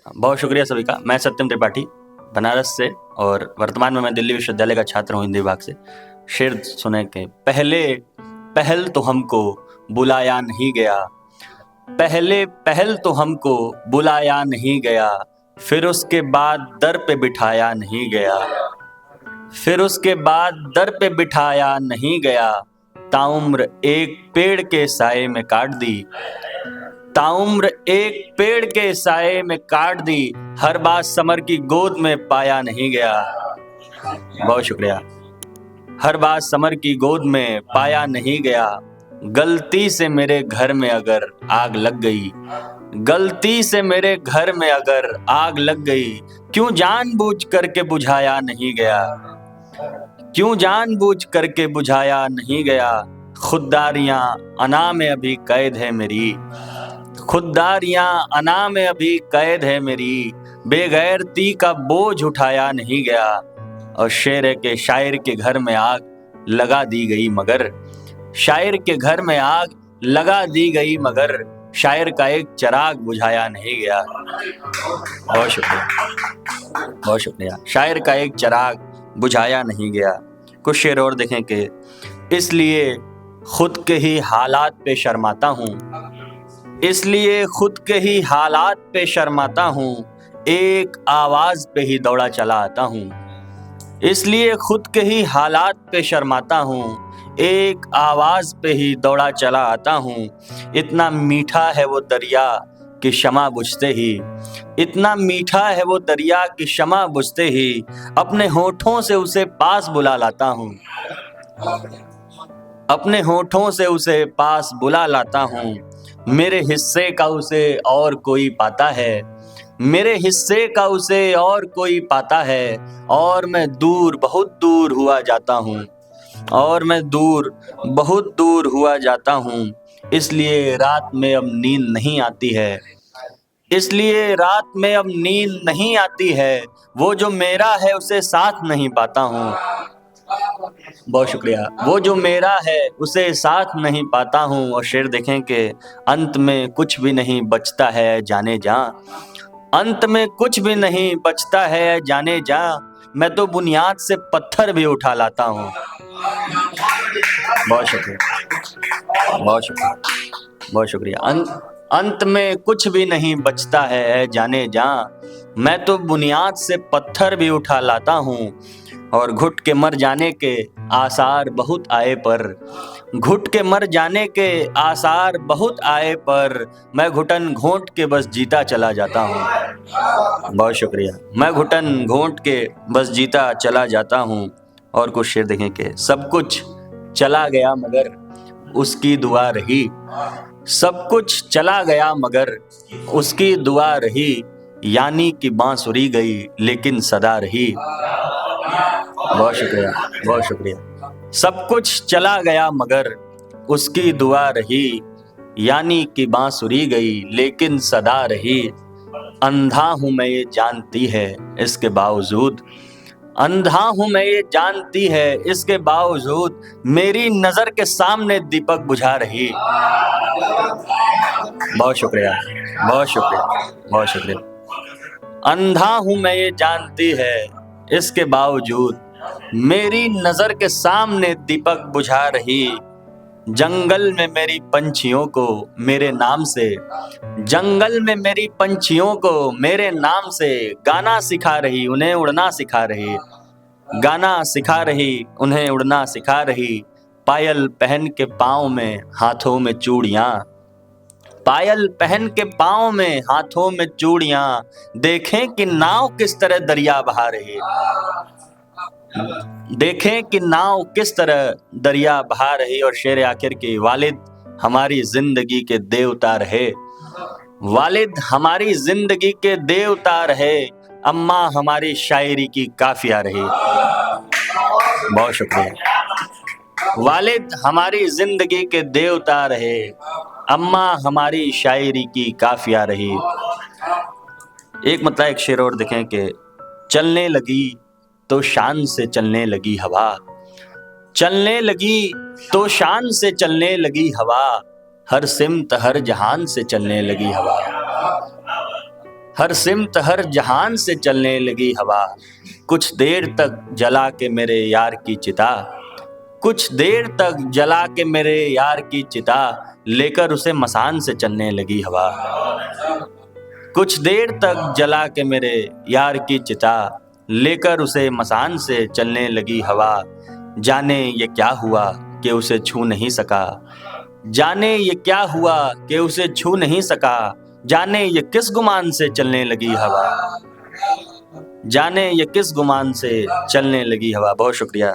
बहुत शुक्रिया सभी का। मैं सत्यम त्रिपाठी बनारस से और वर्तमान में मैं दिल्ली विश्वविद्यालय का छात्र हूँ हिंदी विभाग से। शेर सुने के पहल तो हमको बुलाया नहीं गया, पहल तो हमको बुलाया नहीं गया, फिर उसके बाद दर पे बिठाया नहीं गया, फिर उसके बाद दर पे बिठाया नहीं गया, ताउम्र एक पेड़ के साए में काट दी, ताउम्र एक पेड़ के साए में काट दी, हर बात समर की गोद में पाया नहीं गया। बहुत शुक्रिया। हर बात समर की गोद में पाया नहीं गया, गलती से मेरे घर में अगर आग लग गई, गलती से मेरे घर में अगर आग लग गई, क्यों जानबूझ करके बुझाया नहीं गया, क्यों जानबूझ करके बुझाया नहीं गया, खुददारियां अना में अभी कैद है मेरी, खुददारियां अना में अभी कैद है मेरी, बेगैरती का बोझ उठाया नहीं गया। और शेर है कि शायर के घर में आग लगा दी गई मगर, शायर के घर में आग लगा दी गई मगर, शायर का एक चिराग बुझाया नहीं गया। बहुत शुक्रिया, बहुत शुक्रिया। शायर का एक चिराग बुझाया नहीं गया। कुछ शेर और देखें कि इसलिए खुद के ही हालात पे शर्माता हूँ, इसलिए खुद के ही हालात पे शर्माता हूँ, एक आवाज पे ही दौड़ा चला आता हूँ, इसलिए खुद के ही हालात पे शर्माता हूँ, एक आवाज पे ही दौड़ा चला आता हूँ। इतना मीठा है वो दरिया कि शमा बुझते ही, इतना मीठा है वो दरिया कि शमा बुझते ही, अपने होठों से उसे पास बुला लाता हूँ, अपने होठों से उसे पास बुला लाता हूँ। मेरे हिस्से का उसे और कोई पाता है, मेरे हिस्से का उसे और कोई पाता है, और मैं दूर बहुत दूर हुआ जाता हूँ, और मैं दूर बहुत दूर हुआ जाता हूँ। इसलिए रात में अब नींद नहीं आती है, इसलिए रात में अब नींद नहीं आती है, वो जो मेरा है उसे साथ नहीं पाता हूँ। बहुत शुक्रिया। वो जो मेरा है उसे साथ नहीं पाता हूँ। और शेर देखें कि अंत में कुछ भी नहीं बचता है जाने जा, अंत में कुछ भी नहीं बचता है जाने जा, मैं तो बुनियाद से पत्थर भी उठा लाता हूँ। बहुत शुक्रिया, बहुत शुक्रिया, बहुत शुक्रिया। अंत में कुछ भी नहीं बचता है जाने जा, मैं तो बुनियाद से पत्थर भी उठा लाता हूँ। और घुट के मर जाने के आसार बहुत आए पर, घुट के मर जाने के आसार बहुत आए पर, मैं घुटन घोंट के बस जीता चला जाता हूँ। बहुत शुक्रिया। मैं घुटन घोंट के बस जीता चला जाता हूँ। और कुछ शेर देखें कि सब कुछ चला गया मगर उसकी दुआ रही, सब कुछ चला गया मगर उसकी दुआ रही, यानी कि बांसुरी गई लेकिन सदा रही। बहुत शुक्रिया, बहुत शुक्रिया। सब कुछ चला गया मगर उसकी दुआ रही, यानी कि बांसुरी गई लेकिन सदा रही। अंधा हूं मैं ये जानती है इसके बावजूद, अंधा हूं मैं ये जानती है इसके बावजूद, मेरी नजर के सामने दीपक बुझा रही। बहुत शुक्रिया, बहुत शुक्रिया, बहुत शुक्रिया। अंधा हूं मैं ये जानती है इसके बावजूद, मेरी नजर के सामने दीपक बुझा रही। जंगल में मेरी पंछियों को मेरे नाम से, जंगल में मेरी पंछियों को मेरे नाम से गाना सिखा रही, उन्हें उड़ना सिखा रही, गाना सिखा रही, उन्हें उड़ना सिखा रही। पायल पहन के पाँव में हाथों में चूड़ियां, पायल पहन के पाँव में हाथों में चूड़ियां, देखें कि नाव किस तरह दरिया बहा रही, देखें कि नाव किस तरह दरिया बहा रही। और शेर आखिर की वालिद हमारी जिंदगी के देवता रहे, वालिद हमारी जिंदगी के देवता रहे, अम्मा हमारी शायरी की काफिया रही। बहुत शुक्रिया। वालिद हमारी जिंदगी के देवता रहे, अम्मा हमारी शायरी की काफिया रही। एक शेर और देखें कि चलने लगी तो शान से चलने लगी हवा, चलने लगी तो शान से चलने लगी हवा, हर सिमत हर जहान से चलने लगी हवा। हर सिमत हर जहान से चलने लगी हवा, कुछ देर तक जला के मेरे यार की चिता, कुछ देर तक जला के मेरे यार की चिता, लेकर उसे मसान से चलने लगी हवा। कुछ देर तक जला के मेरे यार की चिता, लेकर उसे मसान से चलने लगी हवा। जाने ये क्या हुआ कि उसे छू नहीं सका, जाने ये क्या हुआ कि उसे छू नहीं सका, जाने ये किस गुमान से चलने लगी हवा, जाने ये किस गुमान से चलने लगी हवा। बहुत शुक्रिया।